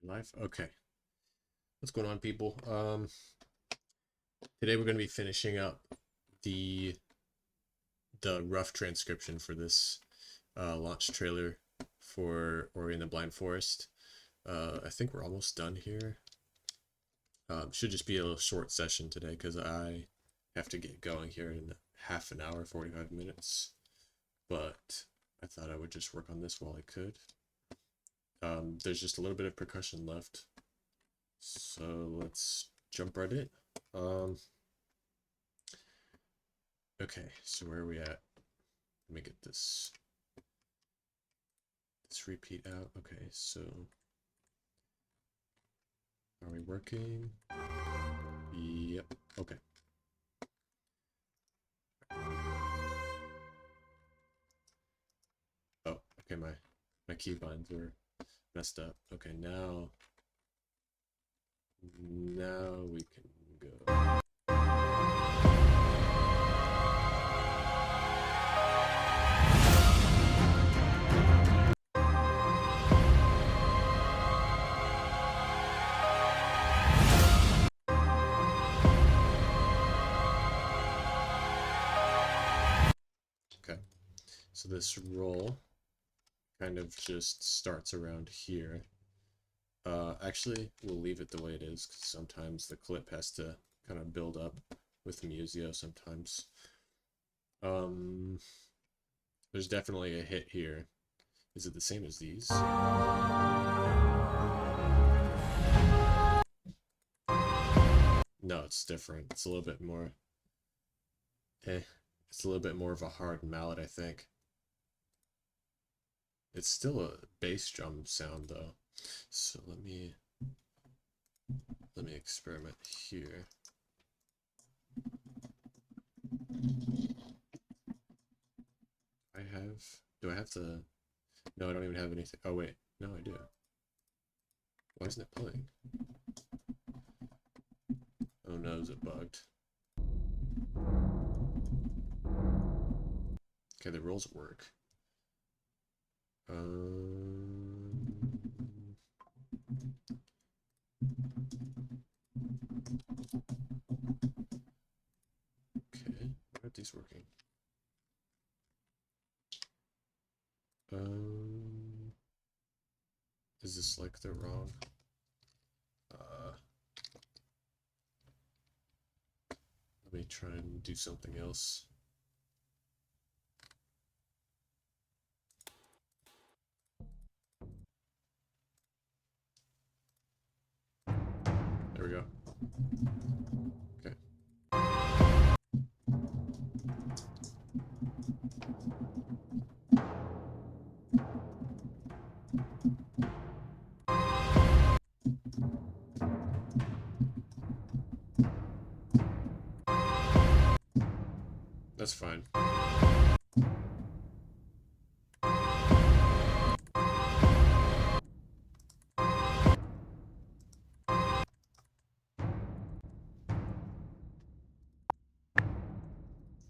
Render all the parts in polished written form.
Live? Okay. What's going on, people? Today we're going to be finishing up the rough transcription for this launch trailer for Ori and the Blind Forest. I think we're almost done here. Should just be a little short session today because I have to get going here in half an hour, 45 minutes. But I thought I would just work on this while I could. There's just a little bit of percussion left. So let's jump right in. Okay, so where are we at? Let me get this repeat out. Okay, so are we working? Yep. Okay. Oh, okay, my keybinds were messed up. Okay, now we can go. Okay, so this roll kind of just starts around here. Actually, we'll leave it the way it is because sometimes the clip has to kind of build up with Museo sometimes. There's definitely a hit here. Is it the same as these? No, it's different. It's a little bit more... It's a little bit more of a hard mallet, I think. It's still a bass drum sound, though. So let me experiment here. Do I have to... No, I don't even have anything. Oh, wait. No, I do. Why isn't it playing? Oh no, is it bugged? Okay, the rolls work. Okay, why aren't these working? Is this like the wrong? Let me try and do something else. There we go. Okay. That's fine.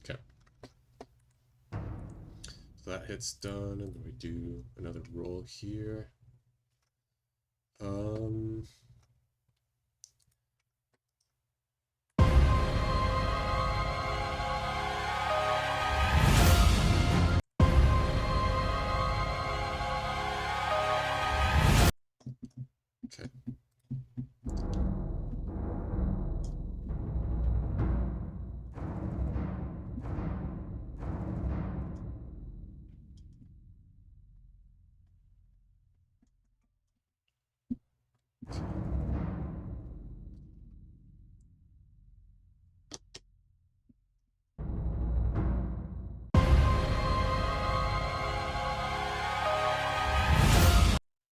Okay. So that hit's done, and then we do another roll here. Okay.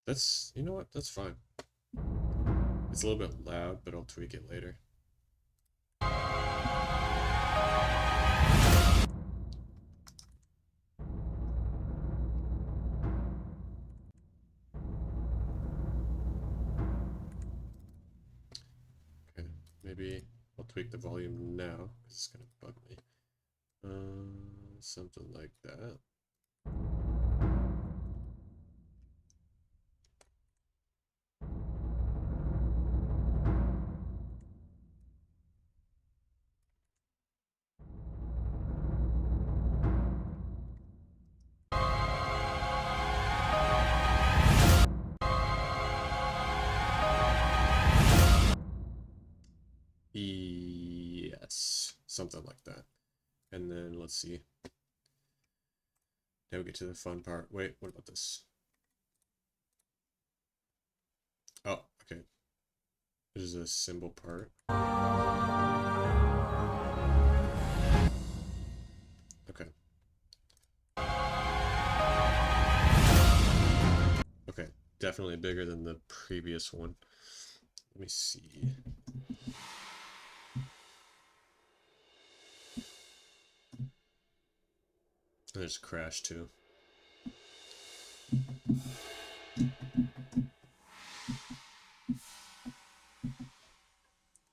That's, you know what, that's fine. It's a little bit loud, but I'll tweak it later. Okay, maybe I'll tweak the volume now, because it's gonna bug me. Something like that. something like that. And then let's see. Now we get to the fun part. Wait, what about this? Oh, okay. This is a cymbal part. Okay. Okay, definitely bigger than the previous one. Let me see. There's a crash too.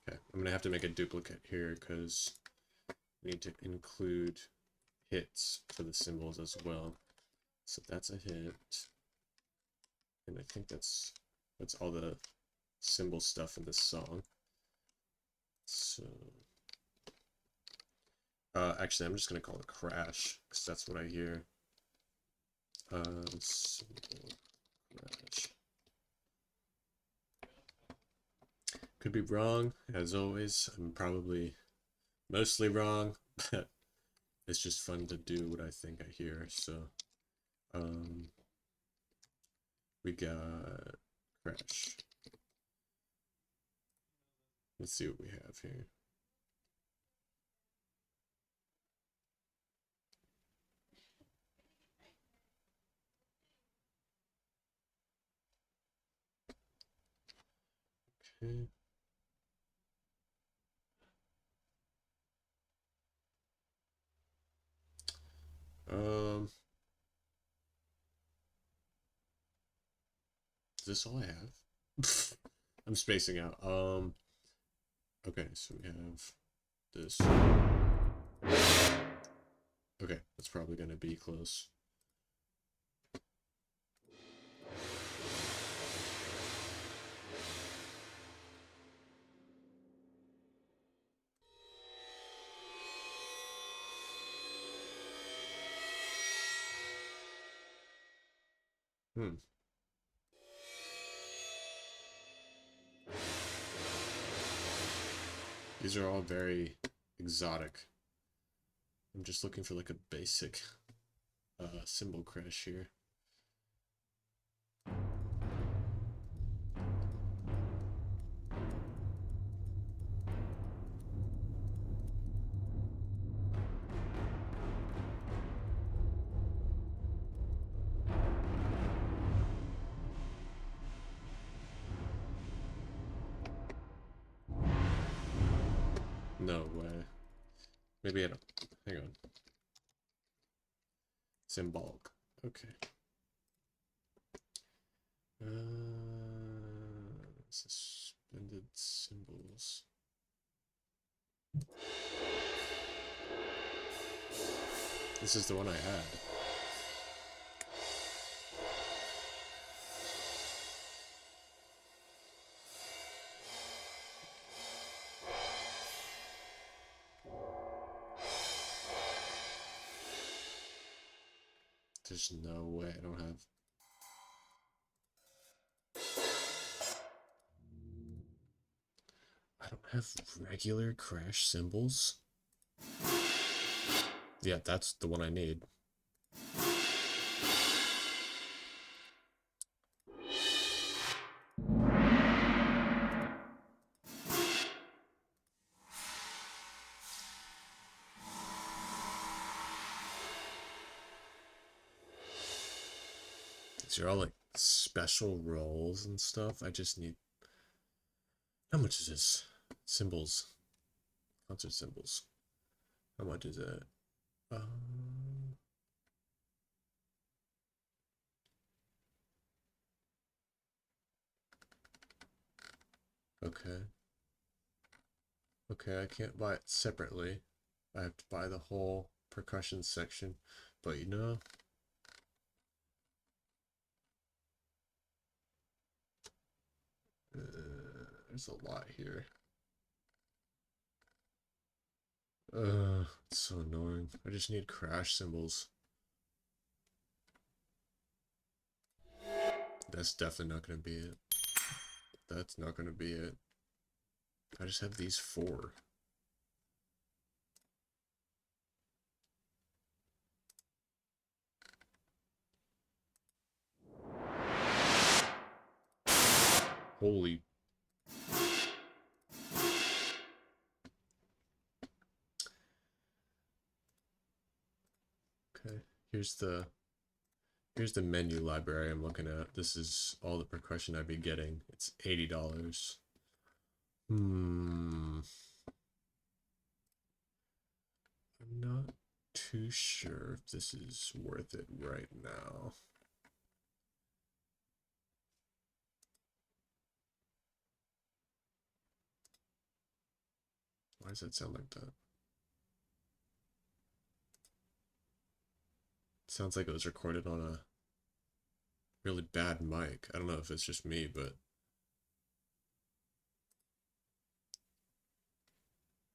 Okay, I'm gonna have to make a duplicate here because we need to include hits for the cymbals as well. So that's a hit. And I think that's all the cymbal stuff in this song. So actually I'm just gonna call it crash because that's what I hear. Cymbal crash. Could be wrong, as always. I'm probably mostly wrong, but it's just fun to do what I think I hear. So we got crash. Let's see what we have here. Okay. Is this all I have? I'm spacing out. Okay, so we have this. Okay, that's probably gonna be close. These are all very exotic. I'm just looking for like a basic cymbal crash here. No way. Maybe I don't. Hang on. Symbolic. Okay. Suspended cymbals. This is the one I had. There's no way I don't have. I don't have regular crash cymbals. Yeah, that's the one I need. These are all like special rolls and stuff. I just need. How much is this? Cymbals. Concert cymbals. How much is it? Okay. Okay, I can't buy it separately. I have to buy the whole percussion section. But you know, there's a lot here. It's so annoying. I just need crash cymbals. That's definitely not gonna be it. That's not gonna be it. I just have these 4. Holy. Okay, here's the menu library I'm looking at. This is all the percussion I'd be getting. It's $80. I'm not too sure if this is worth it right now. Why does that sound like that? It sounds like it was recorded on a really bad mic. I don't know if it's just me, but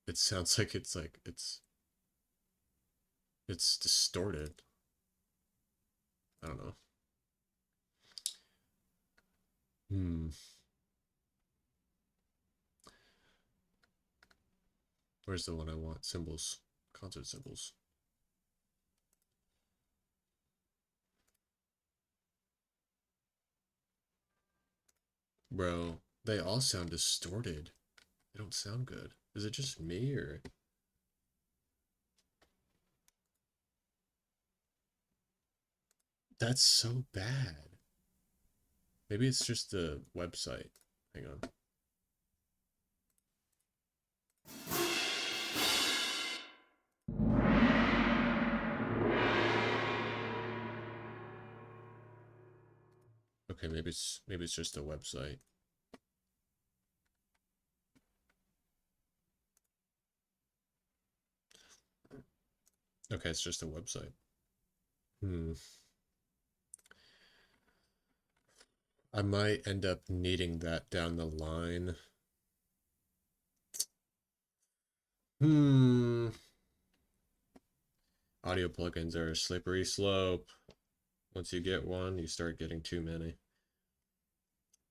it sounds like it's distorted. I don't know. Where's the one I want? Cymbals. Concert cymbals. Bro, they all sound distorted. They don't sound good. Is it just me, or? That's so bad. Maybe it's just the website. Hang on. Okay, maybe it's just a website. Okay, it's just a website. I might end up needing that down the line. Audio plugins are a slippery slope. Once you get one, you start getting too many.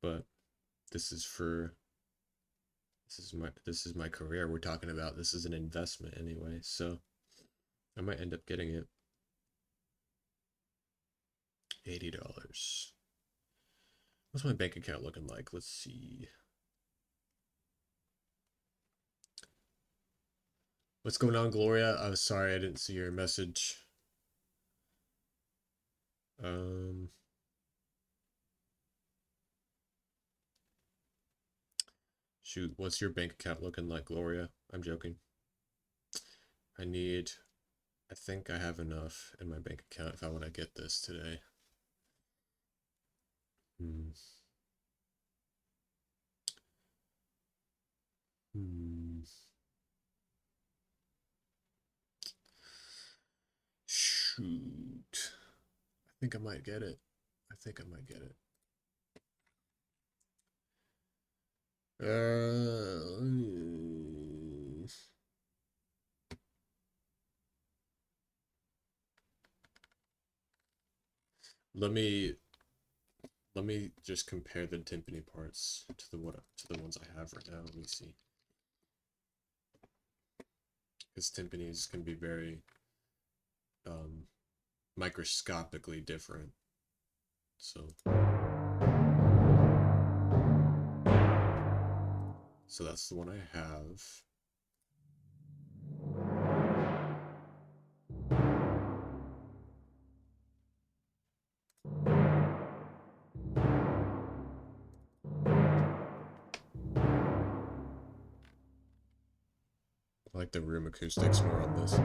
But this is my career we're talking about. This is an investment anyway, so I might end up getting it. $80. What's my bank account looking like? Let's see. What's going on, Gloria? I'm sorry I didn't see your message. Shoot, what's your bank account looking like, Gloria? I'm joking. I think I have enough in my bank account if I want to get this today. Shoot. I think I might get it. Let me just compare the timpani parts to the ones I have right now. Let me see. Because timpanis can be very microscopically different. So that's the one I have. I like the room acoustics more on this.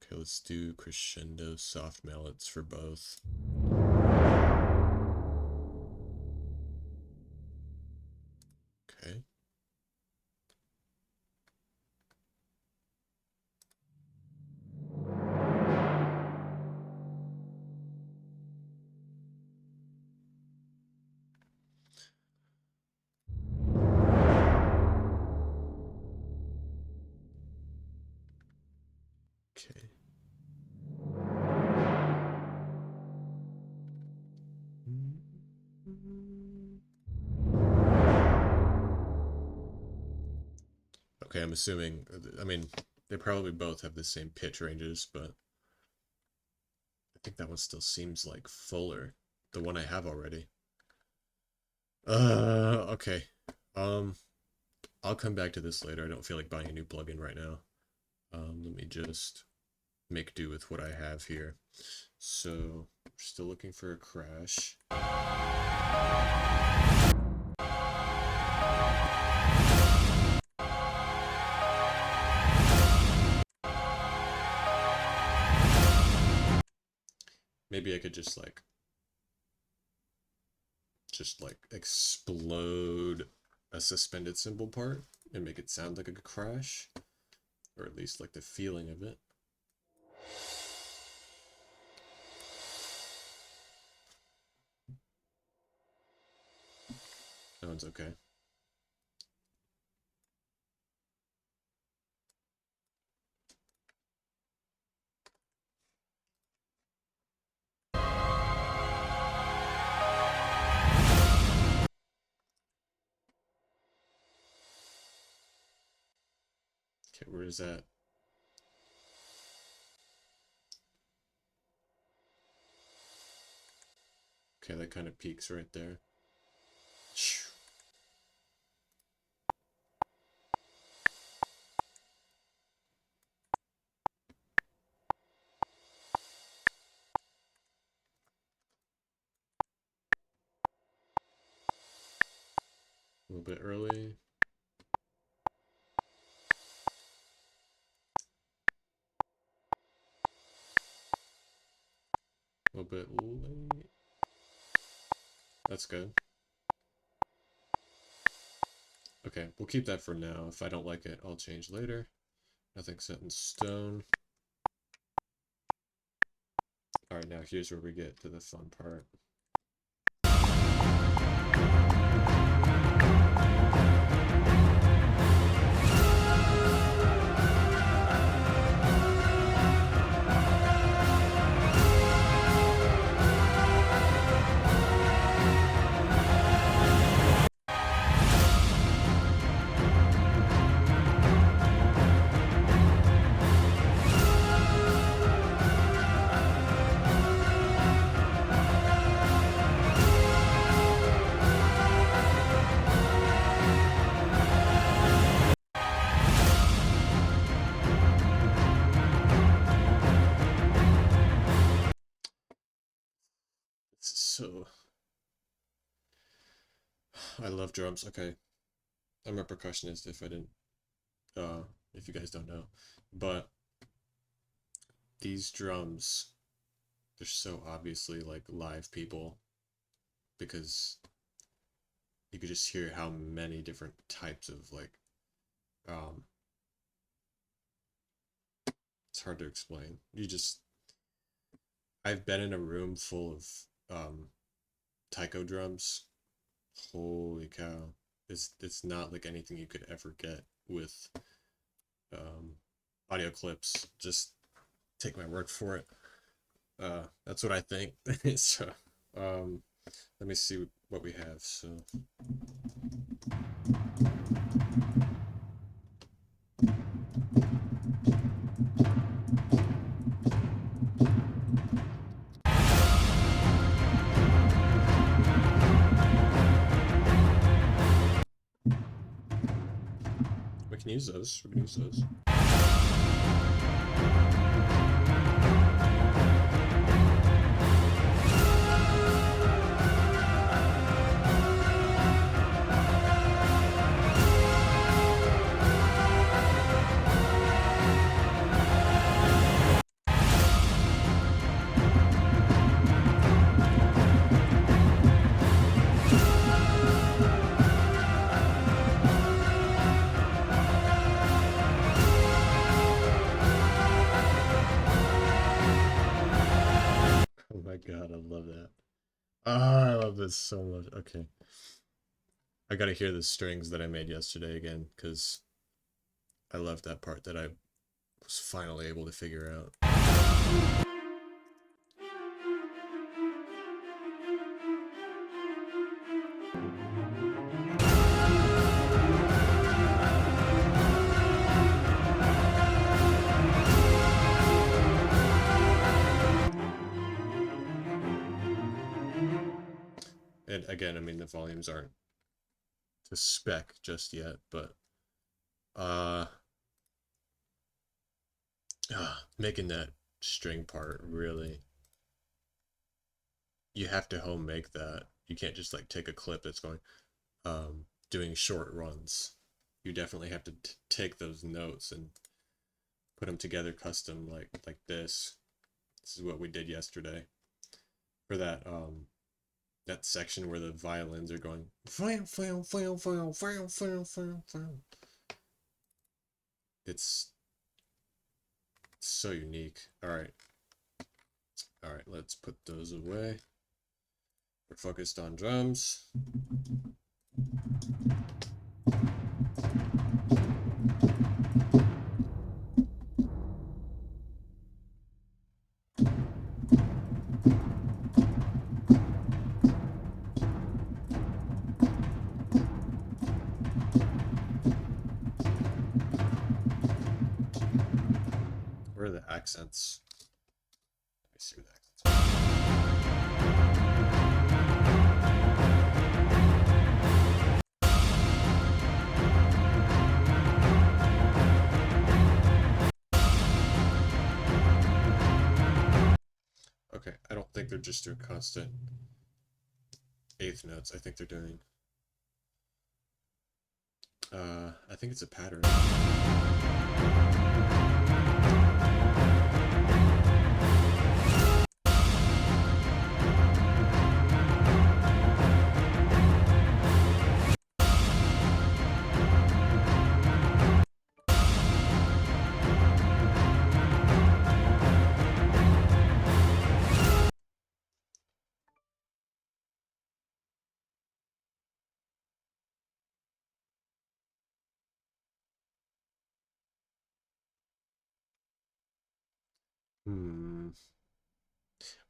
Okay, let's do crescendo soft mallets for both. Okay. Okay. Okay, I'm assuming, I mean, they probably both have the same pitch ranges, but I think that one still seems like fuller. The one I have already. Okay. I'll come back to this later. I don't feel like buying a new plugin right now. Let me just make do with what I have here. So, we're still looking for a crash. Maybe I could just like explode a suspended cymbal part and make it sound like a crash, or at least like the feeling of it. That one's okay. Okay, where is that? Okay, that kind of peaks right there. A little bit early. A little bit late. That's good. Okay, we'll keep that for now. If I don't like it, I'll change later. Nothing set in stone. Alright, now here's where we get to the fun part. So, I love drums. Okay, I'm a percussionist if if you guys don't know, but these drums, they're so obviously like live people, because you could just hear how many different types of like, it's hard to explain. I've been in a room full of taiko drums. Holy cow. It's not like anything you could ever get with audio clips. Just take my word for it. That's what I think. So let me see what we have. So we can use those. We can use those. Oh my god, I love that. I love this so much. Okay. I gotta hear the strings that I made yesterday again, because I love that part that I was finally able to figure out. again, I mean, the volumes aren't to spec just yet, but making that string part really, you have to home make that. You can't just like take a clip that's going doing short runs. You definitely have to take those notes and put them together custom like this. This is what we did yesterday for that that section where the violins are going it's so unique. All right, let's put those away. We're focused on drums. Where are the accents? Let me see where the accents are. Okay, I don't think they're just doing constant eighth notes. I think they're doing I think it's a pattern.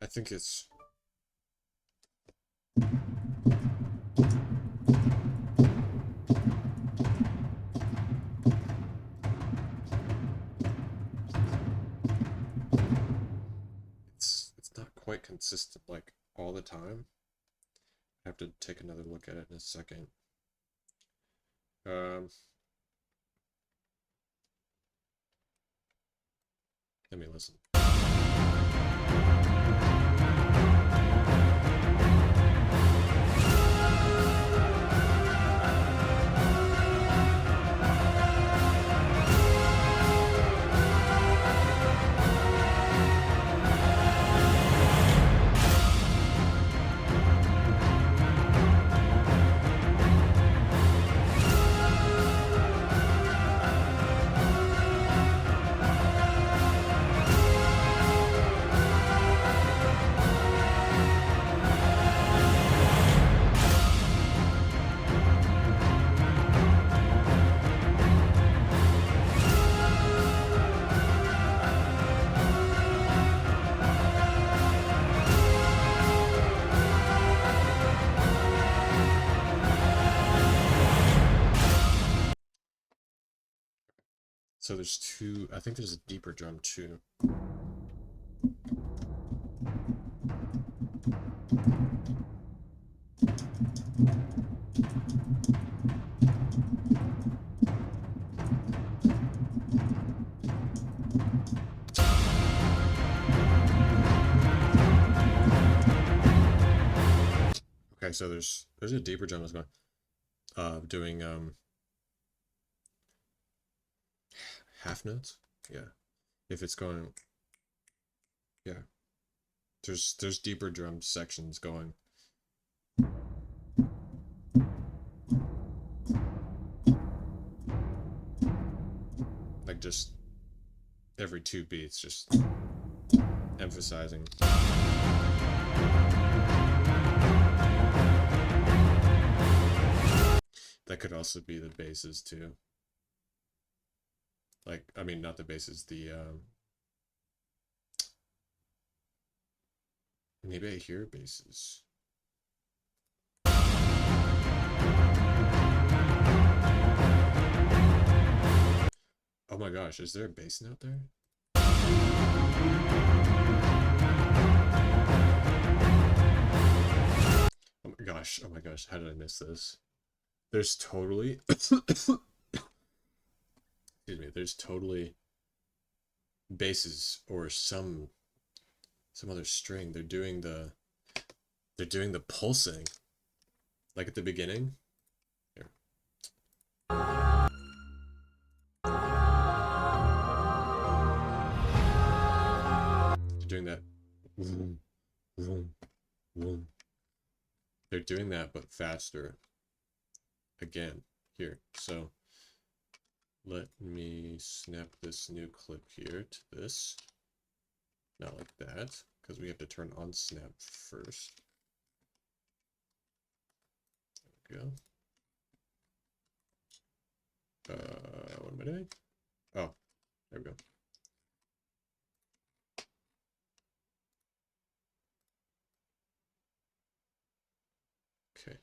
I think it's not quite consistent like all the time. I have to take another look at it in a second. Let me listen. So there's two, I think there's a deeper drum too. Okay, so there's a deeper drum that's going doing half notes. Yeah, if it's going, yeah, there's deeper drum sections going. Like just every two beats, just emphasizing. That could also be the basses too. Like, I mean, not the basses, the, maybe I hear basses. Oh my gosh, is there a bass note there? gosh, oh my gosh, how did I miss this? There's totally excuse me, there's totally basses or some other string. They're doing the pulsing. Like at the beginning. Here. They're doing that. Vroom, vroom, vroom. They're doing that but faster. Again, here. So let me snap this new clip here to this. Not like that, because we have to turn on snap first. There we go. What am I doing? Oh, there we go. Okay.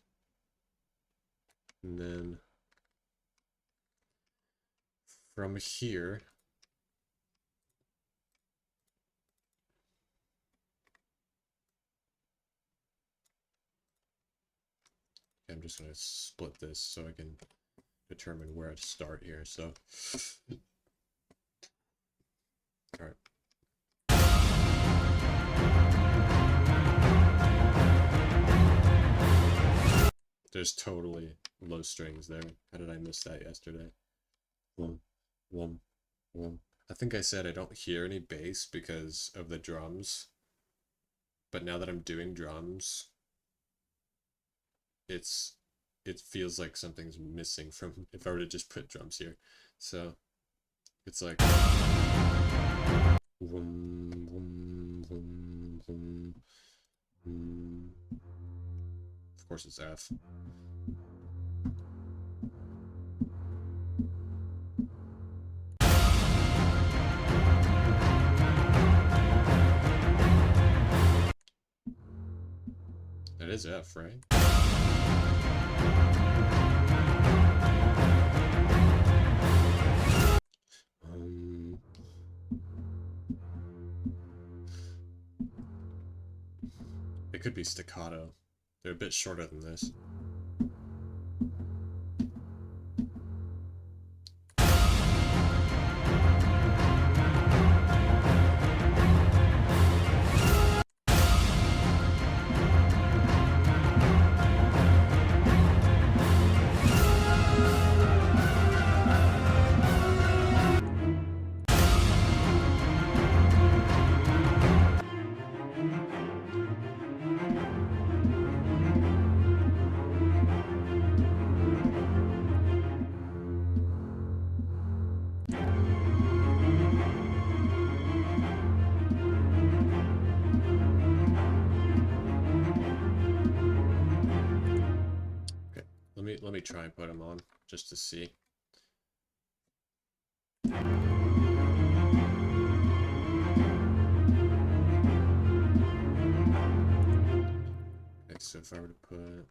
And then from here, I'm just going to split this so I can determine where to start here. So, all right. There's totally low strings there. How did I miss that yesterday? Whoom, whoom, whoom. I think I said I don't hear any bass because of the drums. But now that I'm doing drums, it feels like something's missing from if I were to just put drums here. So it's like whoom, whoom, whoom, whoom, whoom. Of course it's F. That is F, right? It could be staccato. They're a bit shorter than this. Let me try and put them on just to see. Okay, so if I were to put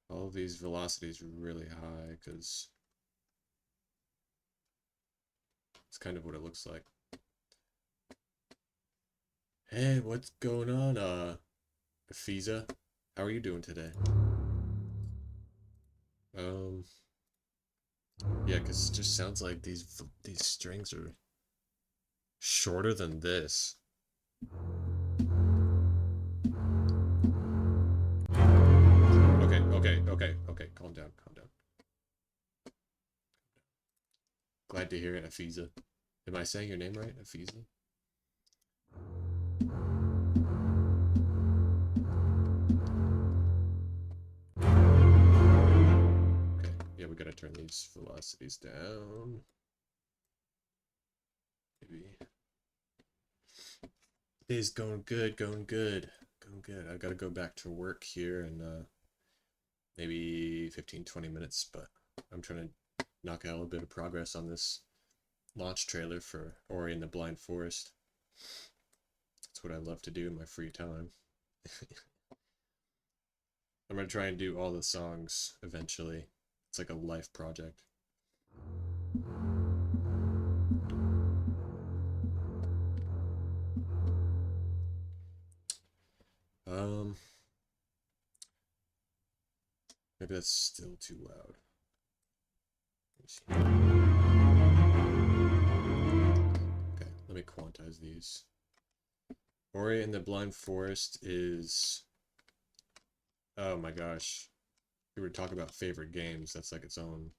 all of these velocities really high, because it's kind of what it looks like. Hey, what's going on, Fiza? How are you doing today? Yeah, because it just sounds like these strings are shorter than this. Okay, calm down. Glad to hear it, Afiza. Am I saying your name right, Afiza? Okay, yeah, we gotta turn these velocities down. Maybe. Day's going good. I gotta go back to work here in maybe 15-20 minutes, but I'm trying to knock out a little bit of progress on this launch trailer for Ori and the Blind Forest. That's what I love to do in my free time. I'm gonna try and do all the songs eventually. It's like a life project. Maybe that's still too loud. Okay, let me quantize these. Ori and the Blind Forest is... Oh my gosh. We were talking about favorite games. That's like its own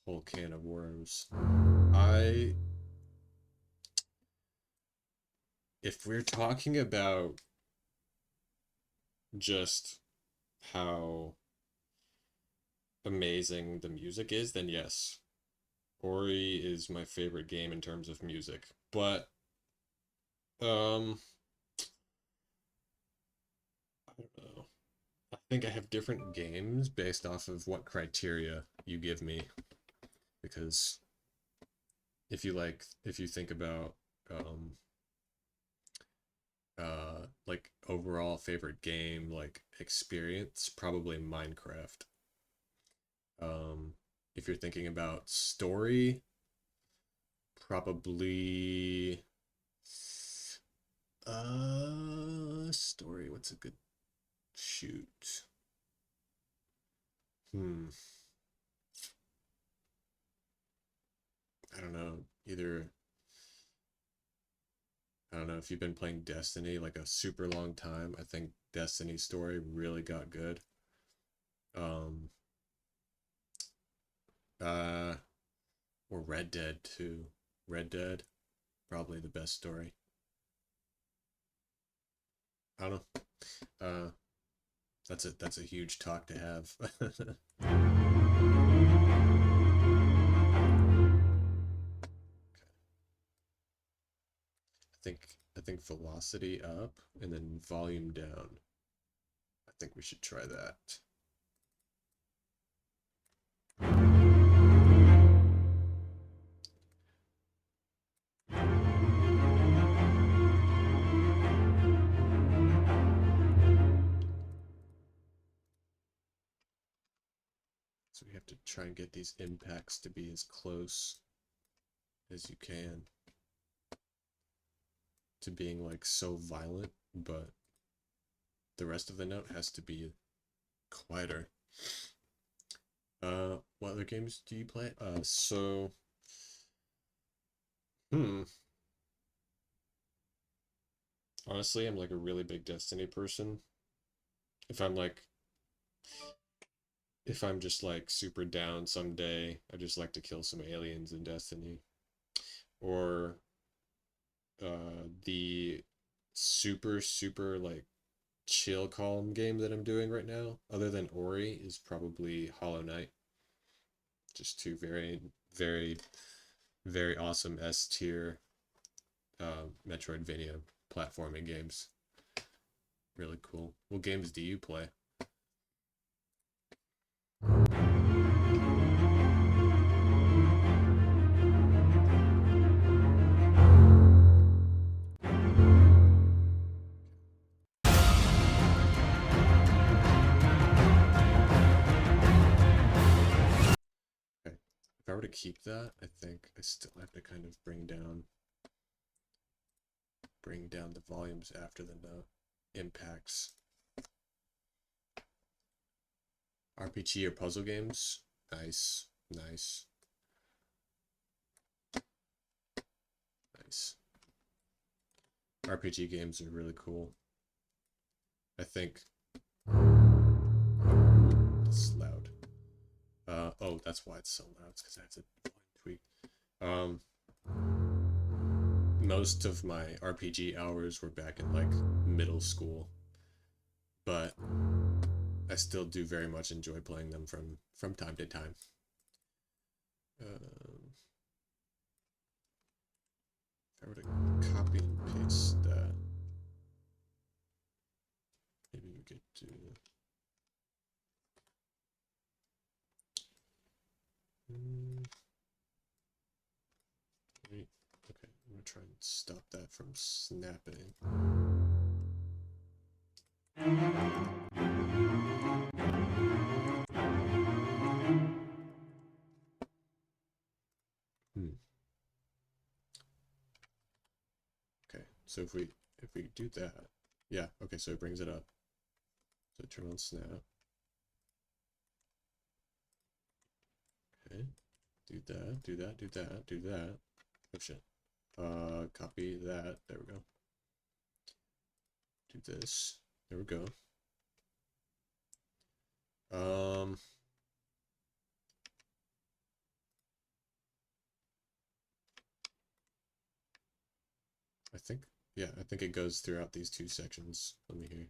whole can of worms. If we're talking about just how amazing the music is, then yes. Ori is my favorite game in terms of music. But I don't know. I think I have different games based off of what criteria you give me. Because if you think about like overall favorite game, like experience, probably Minecraft. If you're thinking about story, probably story, what's a good shoot? I don't know. I don't know if you've been playing Destiny like a super long time. I think Destiny story really got good. Or Red Dead too. Red Dead, probably the best story. I don't know. That's a huge talk to have. I think velocity up and then volume down. I think we should try that. So we have to try and get these impacts to be as close as you can to being like so violent, but the rest of the note has to be quieter. What other games do you play? Honestly, I'm like a really big Destiny person. If I'm just like super down someday, I just like to kill some aliens in Destiny. Or the super like chill calm game that I'm doing right now, other than Ori, is probably Hollow Knight. Just two very, very, very awesome S tier Metroidvania platforming games. Really cool. What games do you play? Okay. If I were to keep that, I think I still have to kind of bring down the volumes after the note impacts. RPG or puzzle games? Nice. Nice. Nice. RPG games are really cool. I think it's loud. Oh, that's why it's so loud. It's because I have to tweak. Most of my RPG hours were back in like middle school, but I still do very much enjoy playing them from time to time. If I were to copy and paste that, maybe we could do. Wait, okay, I'm gonna try and stop that from snapping. Okay, so if we do that, yeah, okay, so it brings it up. So turn on snap. Do that, do that, do that, do that. Oh shit. Copy that. There we go. Do this. There we go. I think, yeah, I think it goes throughout these two sections. Let me hear.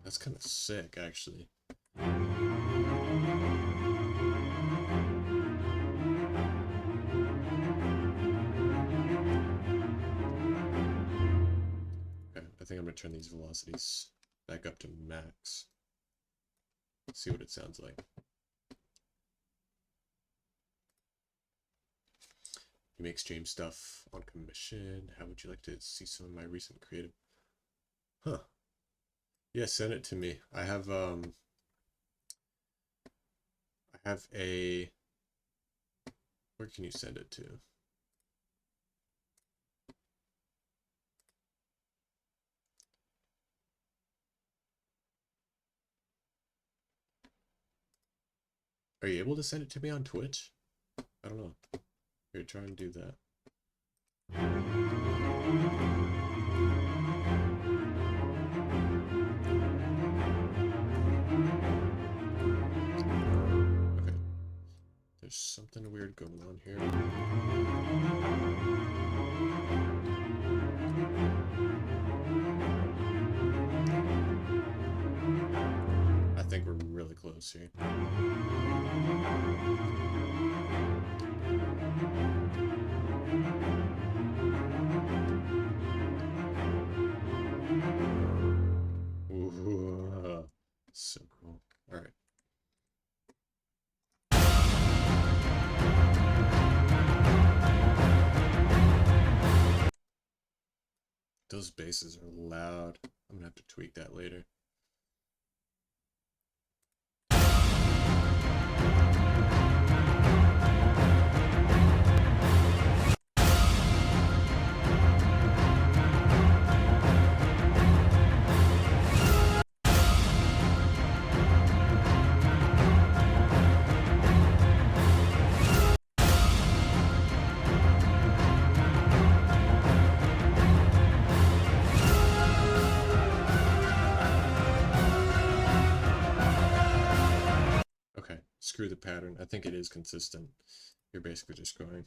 That's kind of sick, actually. Okay, I think I'm gonna turn these velocities back up to max. See what it sounds like. You make stream stuff on commission. How would you like to see some of my recent creative? Huh. Yeah, send it to me. I have a, where can you send it to? Are you able to send it to me on Twitch? I don't know. Here, try and do that. Okay. There's something weird going on here. I think we're really close here. Ooh, so cool. All right. Those basses are loud. I'm gonna have to tweak that later. Screw the pattern. I think it is consistent. You're basically just going.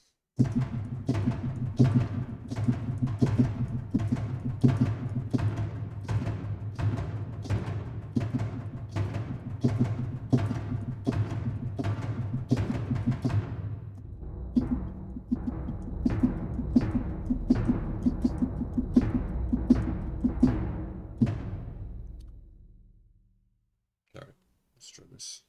All right, let's try this.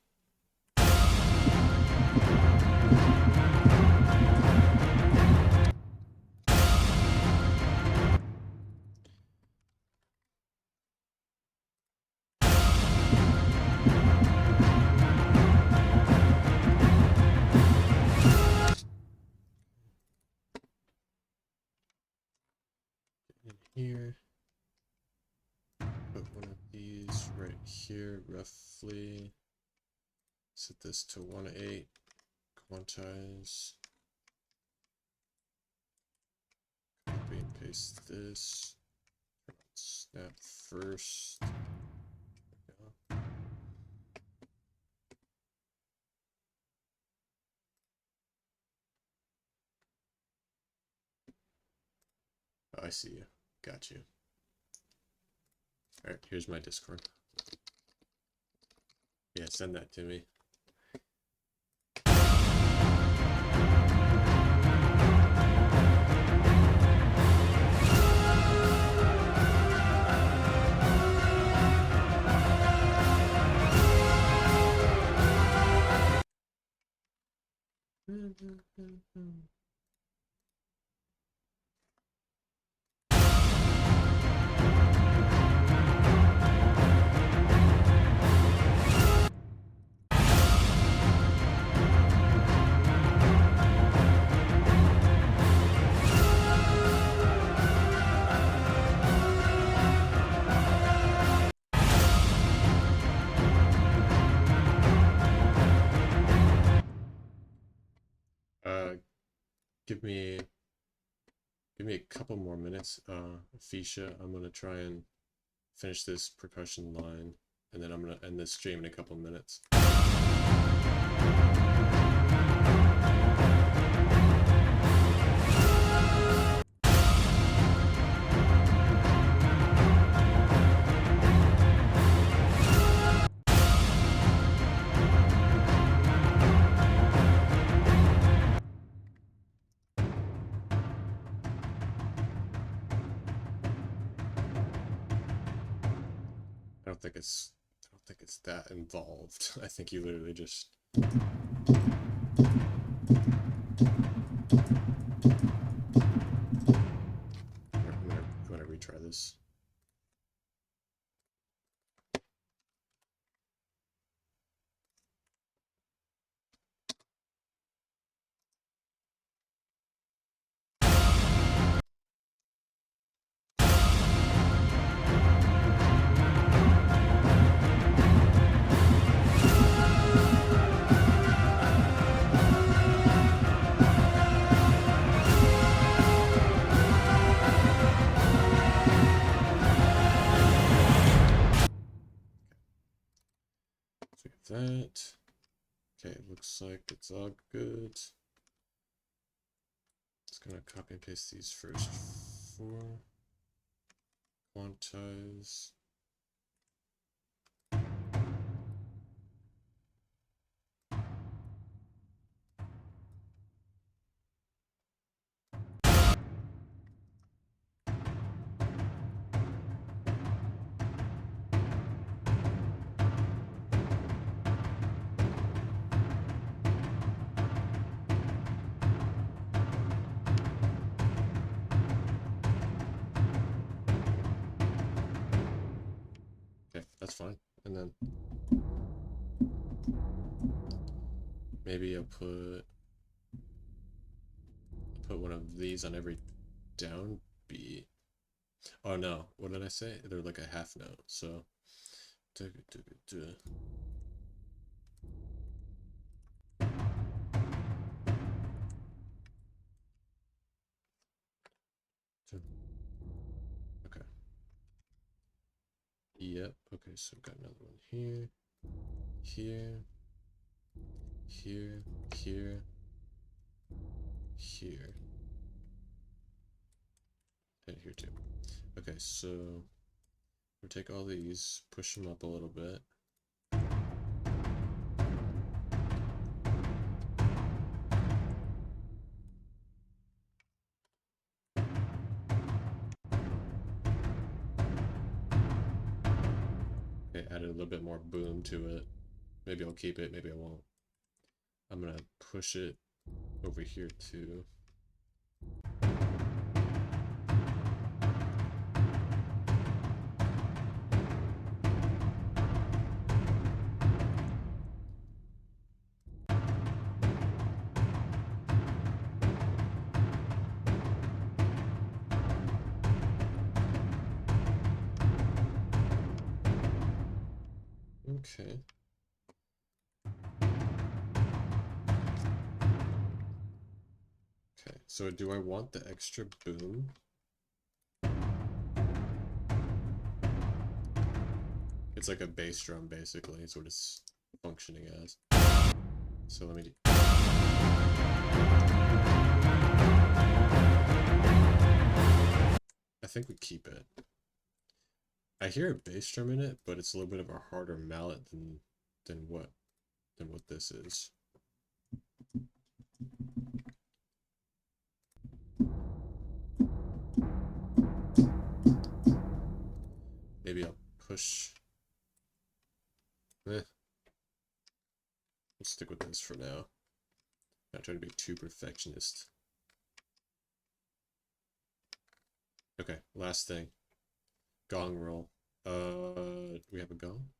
Here, put one of these right here, roughly. Set this to 1/8, quantize, copy and paste this, snap first. There we go. Oh, I see you. Got you. All right, here's my Discord. Yeah, send that to me. Give me a couple more minutes, Fisha. I'm gonna try and finish this percussion line, and then I'm gonna end this stream in a couple minutes. I don't think it's that involved. I think you literally just I'm gonna retry this. That. Okay, looks like it's all good. Just gonna copy and paste these first four. Quantize. Okay, that's fine. And then maybe I'll put one of these on every downbeat. Oh no, what did I say? They're like a half note, so okay. Yep, okay, so we've got another one here, here, here, here, here, and here too. Okay, so we'll take all these, push them up a little bit. Okay, added a little bit more boom to it. Maybe I'll keep it, maybe I won't. I'm gonna push it over here too. Okay. Okay, so do I want the extra boom? It's like a bass drum, basically. It's what it's functioning as. So let me do... I think we keep it. I hear a bass drum in it, but it's a little bit of a harder mallet than what this is. Maybe I'll push. We'll stick with this for now. Not trying to be too perfectionist. Okay, last thing. Gong roll. Do we have a gong?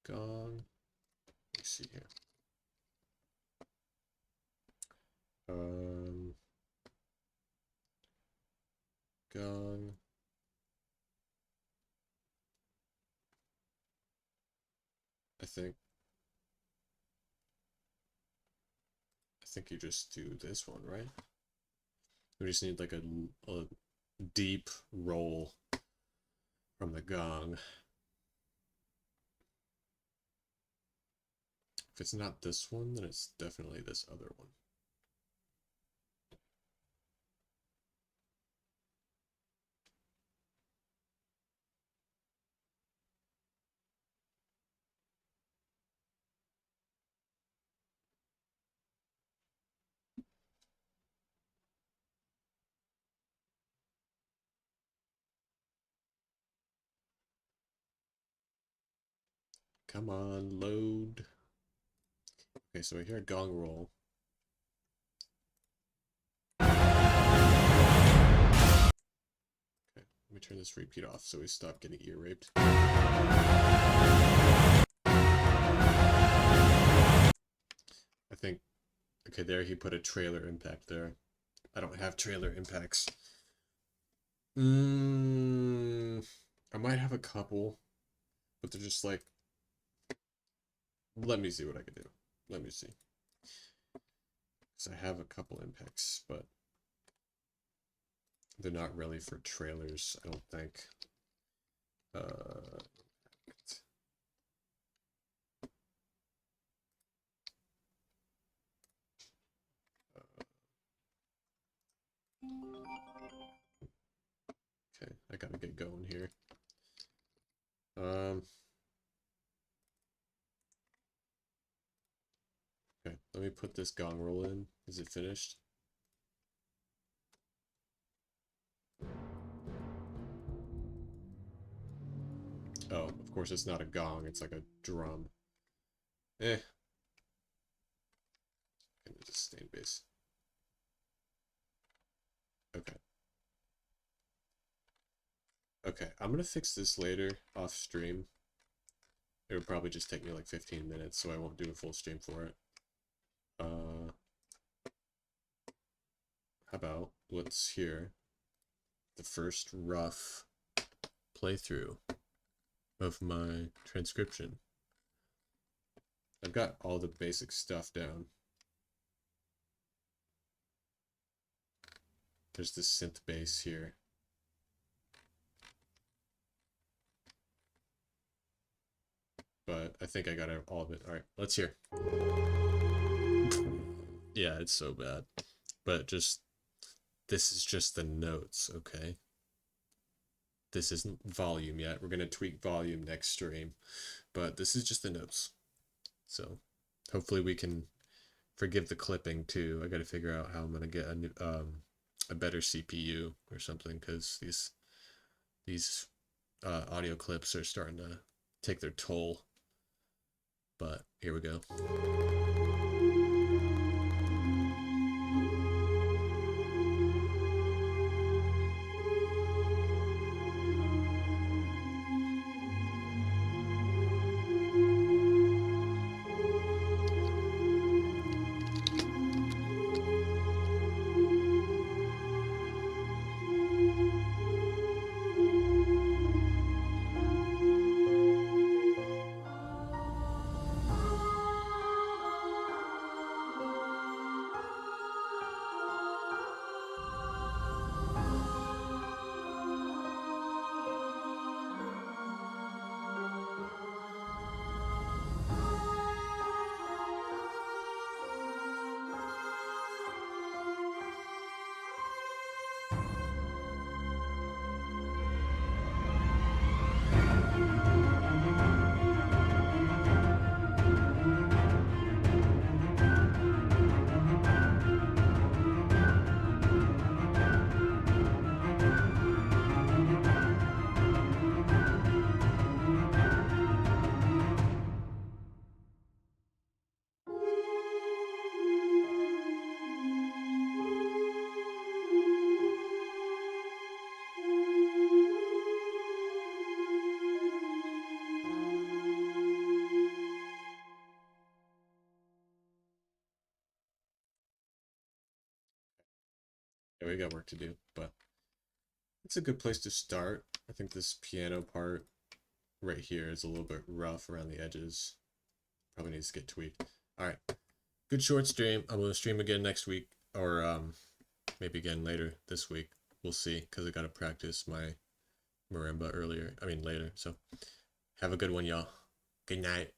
Gong. Let's see here. Gong. I think you just do this one, right? We just need like a deep roll from the gong. If it's not this one, then it's definitely this other one. Come on, load. Okay, so I hear a gong roll. Okay, let me turn this repeat off so we stop getting ear raped. I think, okay, there he put a trailer impact there. I don't have trailer impacts. I might have a couple, but they're just like, let me see what I can do. Let me see. Because I have a couple impacts, but they're not really for trailers, I don't think. Okay, I gotta get going here. Okay, let me put this gong roll in. Is it finished? Oh, of course it's not a gong, it's like a drum. Okay, just sustain bass. Okay. Okay, I'm gonna fix this later off stream. It would probably just take me like 15 minutes, so I won't do a full stream for it. How about let's hear the first rough playthrough of my transcription. I've got all the basic stuff down. There's this synth bass here. But I think I got all of it. Alright, let's hear. Yeah, it's so bad. But just, this is just the notes, okay? This isn't volume yet. We're going to tweak volume next stream. But this is just the notes. So hopefully we can forgive the clipping too. I got to figure out how I'm going to get a new, a better CPU or something, because these audio clips are starting to take their toll. But here we go. Yeah, we got work to do, but it's a good place to start. I think this piano part right here is a little bit rough around the edges. probably needs to get tweaked. All right, good short stream. I'm gonna stream again next week, or maybe again later this week. We'll see, because I gotta practice my marimba later. So have a good one, y'all. Good night.